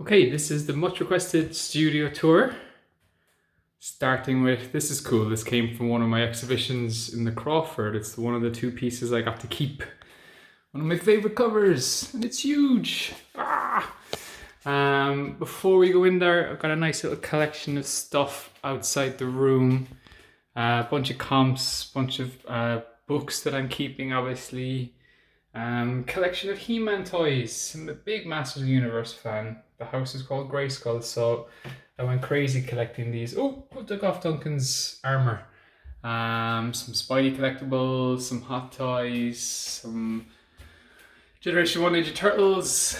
Okay, this is the much requested studio tour. Starting with, this is cool. This came from one of my exhibitions in the Crawford. It's one of the two pieces I got to keep. One of my favorite covers, and it's huge. Before we go in there, I've got a nice little collection of stuff outside the room. A bunch of comps, bunch of books that I'm keeping, obviously. Collection of He-Man toys. I'm a big Masters of the Universe fan. The house is called Grayskull, so I went crazy collecting these. Oh, who took off Duncan's armor? Some Spidey collectibles, some Hot Toys, some Generation 1 Ninja Turtles.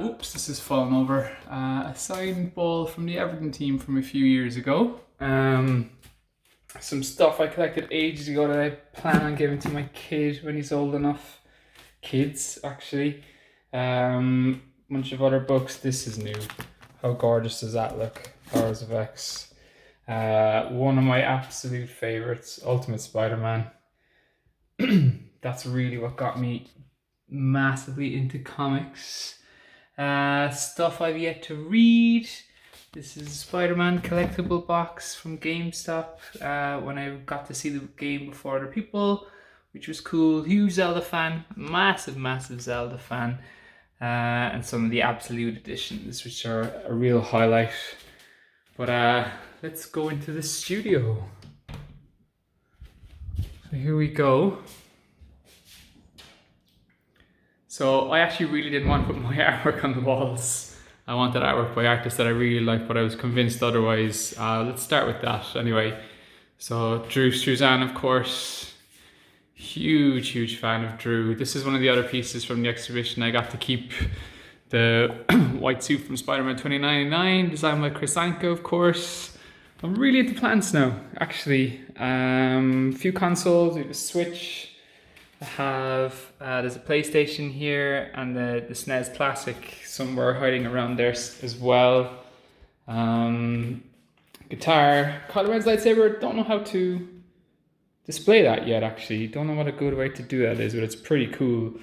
Oops, this has fallen over. A signed ball from the Everton team from a few years ago. Some stuff I collected ages ago that I plan on giving to my kid when he's old enough. Kids, actually. Bunch of other books. This is new. How gorgeous does that look? Powers of X. One of my absolute favorites, Ultimate Spider-Man. That's really what got me massively into comics. Stuff I've yet to read. This is a Spider-Man collectible box from GameStop when I got to see the game before other people, which was cool. Huge Zelda fan, massive Zelda fan. And some of the Absolute editions, which are a real highlight. But let's go into the studio. So here we go. So I actually really didn't want to put my artwork on the walls. I wanted artwork by artists that I really like, but I was convinced otherwise. Let's start with that anyway. So Drew Struzan, of course. Huge fan of Drew. This is one of the other pieces from the exhibition. I got to keep the white suit from Spider-Man 2099, designed by Chris Anka, of course. I'm really into plants now, actually. A few consoles, we have a Switch. I have, there's a PlayStation here, and the SNES Classic somewhere hiding around there as well. Guitar, Kylo Ren's lightsaber, don't know how to display that yet, actually. Don't know what a good way to do that is, but it's pretty cool.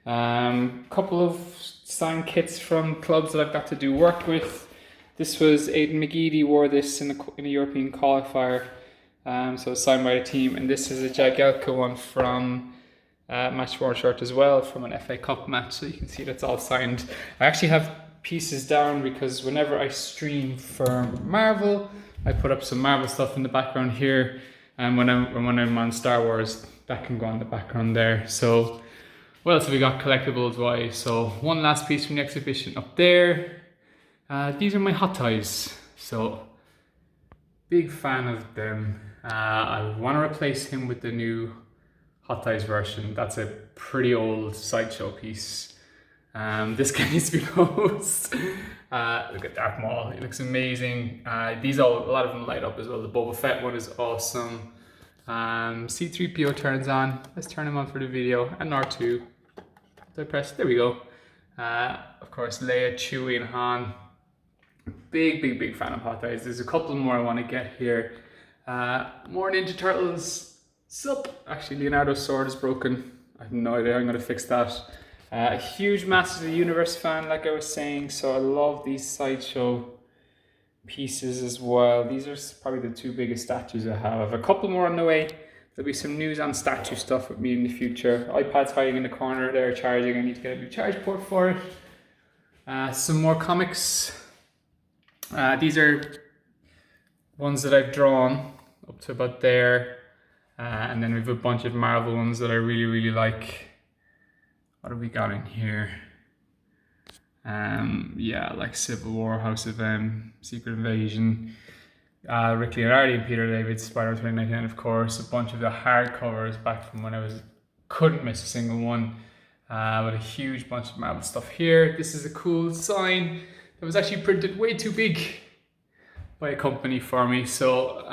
Couple of signed kits from clubs that I've got to do work with. This was Aidan McGeady wore this in a European qualifier, so it's signed by a team. And this is a Jagielka one from Match Worn shirt as well, from an FA Cup match. So you can see that's all signed. I actually have pieces down because whenever I stream for Marvel, I put up some Marvel stuff in the background here. And when I'm on Star Wars, that can go on the background there. So what else have we got collectibles wise? So one last piece from the exhibition up there. These are my Hot Toys. So big fan of them. I want to replace him with the new Hot Toys version. That's a pretty old Sideshow piece. This guy needs to be posed. Look at Darth Maul, it looks amazing. A lot of them light up as well. The Boba Fett one is awesome. C-3PO turns on. Let's turn him on for the video. And R2. Did I press? There we go. Of course, Leia, Chewie, and Han. Big fan of Hot Toys. There's a couple more I want to get here. More Ninja Turtles. Sup? Actually, Leonardo's sword is broken. I have no idea how I'm going to fix that. A huge Masters of the Universe fan, like I was saying, so I love these Sideshow pieces as well. These are probably the two biggest statues I have. A couple more on the way. There'll be some news on statue stuff with me in the future. iPad's hiding in the corner there, charging. I need to get a new charge port for it. Some more comics. These are ones that I've drawn up to about there. And then we have a bunch of Marvel ones that I really like. What have we got in here? Like Civil War, House of M, Secret Invasion, Rick Leonardi and Peter David, Spider-Man 2099, of course. A bunch of the hardcovers back from when I couldn't miss a single one. But a huge bunch of Marvel stuff here. This is a cool sign that was actually printed way too big by a company for me, so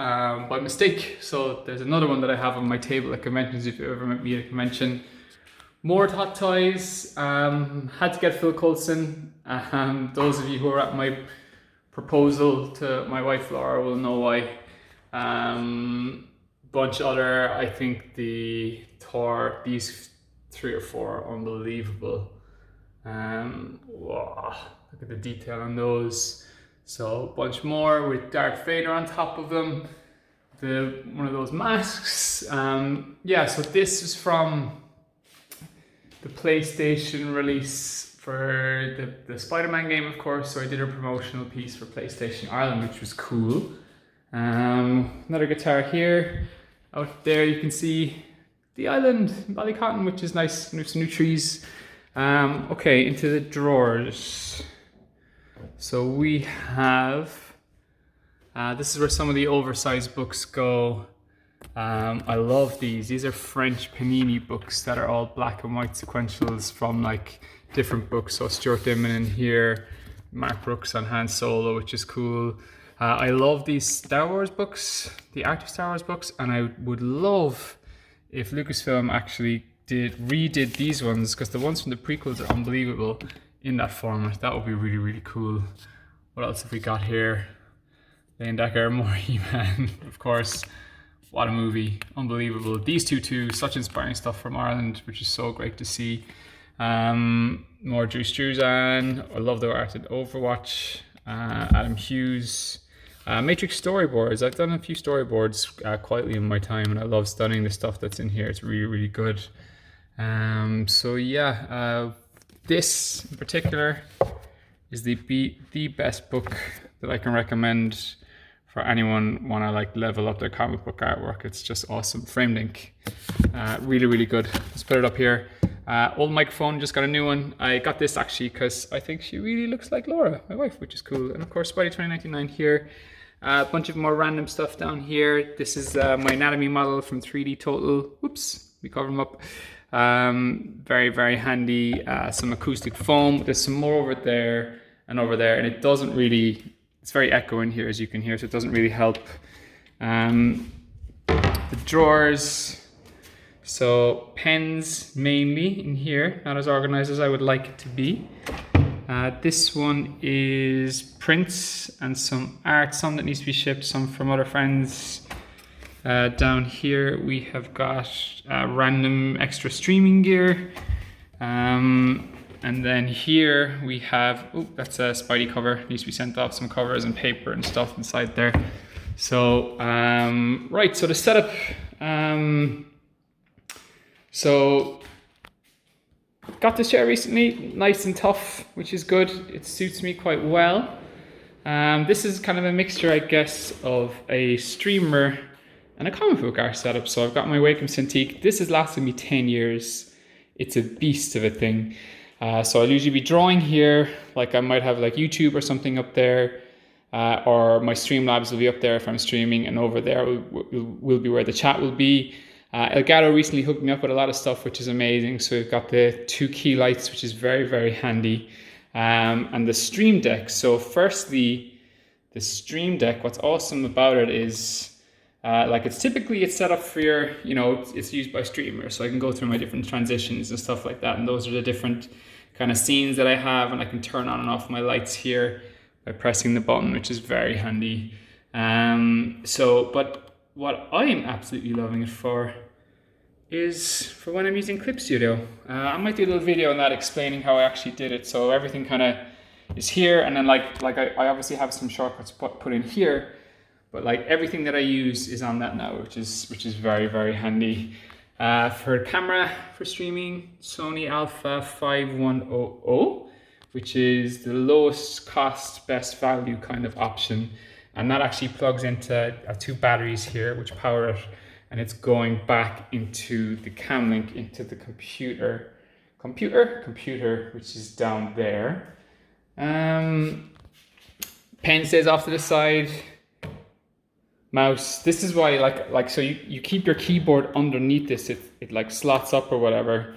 by mistake. So there's another one that I have on my table at conventions if you ever met me at a convention. More Hot Toys. Had to get Phil Coulson. Those of you who are at my proposal to my wife Laura will know why. Bunch other, I think the Thor, these 3 or 4 are unbelievable. Wow, Look at the detail on those. So a bunch more with Darth Vader on top of them. One of those masks. Yeah, so this is from the PlayStation release for the Spider-Man game, of course. So I did a promotional piece for PlayStation Ireland, which was cool. Another guitar here. Out there you can see the island, Ballycotton, which is nice. And there's some new trees. Okay, into the drawers. So we have, this is where some of the oversized books go. I love these. These are French Panini books that are all black and white sequentials from like different books. So Stuart Dimon in here, Mark Brooks on Han Solo, which is cool. I love these Star Wars books, the Art of Star Wars books, and I would love if Lucasfilm actually redid these ones, because the ones from the prequels are unbelievable in that format. That would be really, really cool. What else have we got here? Lane Decker, more He-Man, of course. What a movie, unbelievable. These two too, such inspiring stuff from Ireland, which is so great to see. More Drew Struzan, I love the art in Overwatch. Adam Hughes. Matrix storyboards. I've done a few storyboards quietly in my time, and I love studying the stuff that's in here. It's really, really good. So yeah, this in particular is the best book that I can recommend for anyone want to like level up their comic book artwork. It's just awesome. Framed ink. Really, really good. Let's put it up here. Old microphone, just got a new one. I got this actually because I think she really looks like Laura, my wife, which is cool. And of course, Spidey 2099 here. A bunch of more random stuff down here. This is my anatomy model from 3D Total. Whoops, we covered them up. Very, very handy. Some acoustic foam. There's some more over there and over there, and it doesn't really, it's very echo in here as you can hear, so it doesn't really help. The drawers. So pens mainly in here, not as organized as I would like it to be. This one is prints and some art, some that needs to be shipped, some from other friends. Down here we have got random extra streaming gear. And then here we have, oh, that's a Spidey cover, needs to be sent off, some covers and paper and stuff inside there. So, right, so the setup, so got this chair recently, nice and tough, which is good. It suits me quite well. This is kind of a mixture, I guess, of a streamer and a comic book art setup. So I've got my Wacom Cintiq. This has lasted me 10 years. It's a beast of a thing. So I'll usually be drawing here, like I might have like YouTube or something up there, or my Streamlabs will be up there if I'm streaming, and over there will be where the chat will be. Elgato recently hooked me up with a lot of stuff, which is amazing. So we've got the 2 key lights, which is very, very handy, and the Stream Deck. So firstly, the Stream Deck, what's awesome about it is, like it's set up for your, it's used by streamers, so I can go through my different transitions and stuff like that, and those are the different kind of scenes that I have, and I can turn on and off my lights here by pressing the button, which is very handy. But what I am absolutely loving it for is for when I'm using Clip Studio. I might do a little video on that explaining how I actually did it. So everything kind of is here, and then like I obviously have some shortcuts put in here, but like everything that I use is on that now, which is very, very handy. For camera, for streaming, Sony Alpha 5100, which is the lowest cost, best value kind of option. And that actually plugs into 2 batteries here, which power it, and it's going back into the cam link, into the computer, which is down there. Pen stays off to the side. Mouse, this is why so you keep your keyboard underneath this, it like slots up or whatever,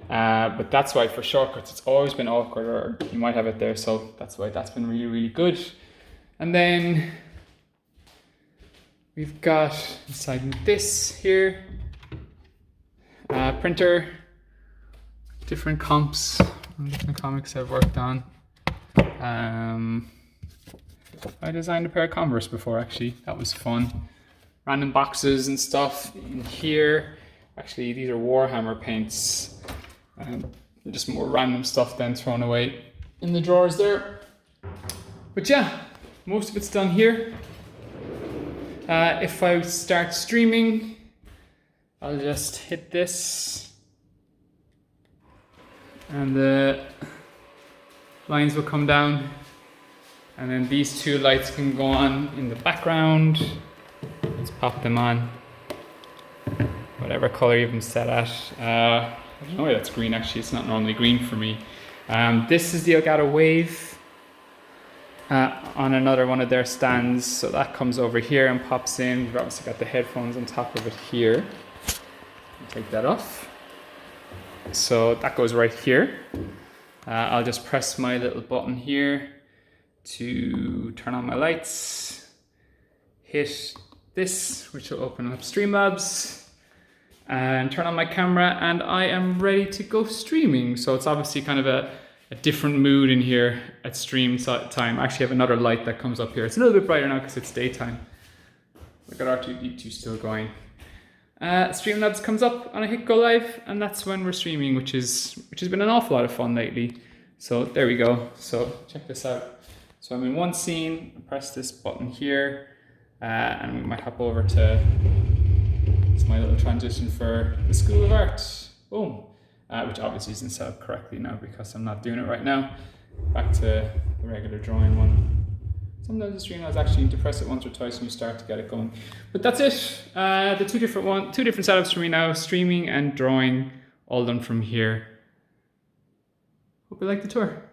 but that's why for shortcuts it's always been awkward, or you might have it there, so that's why that's been really, really good. And then we've got inside this here, printer, different comps, different comics I've worked on. I designed a pair of Converse before, actually. That was fun. Random boxes and stuff in here. Actually, these are Warhammer paints. Just more random stuff then thrown away in the drawers there. But yeah, most of it's done here. If I start streaming, I'll just hit this and the lines will come down, and then these two lights can go on in the background. Let's pop them on, whatever color you've them set at. I don't know why that's green actually, it's not normally green for me. This is the Elgato Wave on another one of their stands, so that comes over here and pops in. We've obviously got the headphones on top of it here. Take that off. So that goes right here. I'll just press my little button here to turn on my lights. Hit this, which will open up Streamlabs, and turn on my camera, and I am ready to go streaming. So it's obviously kind of a different mood in here at stream time. I actually have another light that comes up here. It's a little bit brighter now because it's daytime. Look at R2D2 still going. Streamlabs comes up and I hit go live, and that's when we're streaming, which has been an awful lot of fun lately. So there we go. So check this out. So I'm in one scene, I press this button here, and we might hop over to, it's my little transition for the School of Art. Boom. Which obviously isn't set up correctly now because I'm not doing it right now. Back to the regular drawing one. Sometimes the Streamlabs actually need to press it once or twice when you start to get it going. But that's it. The two different setups for me now, streaming and drawing, all done from here. Hope you like the tour.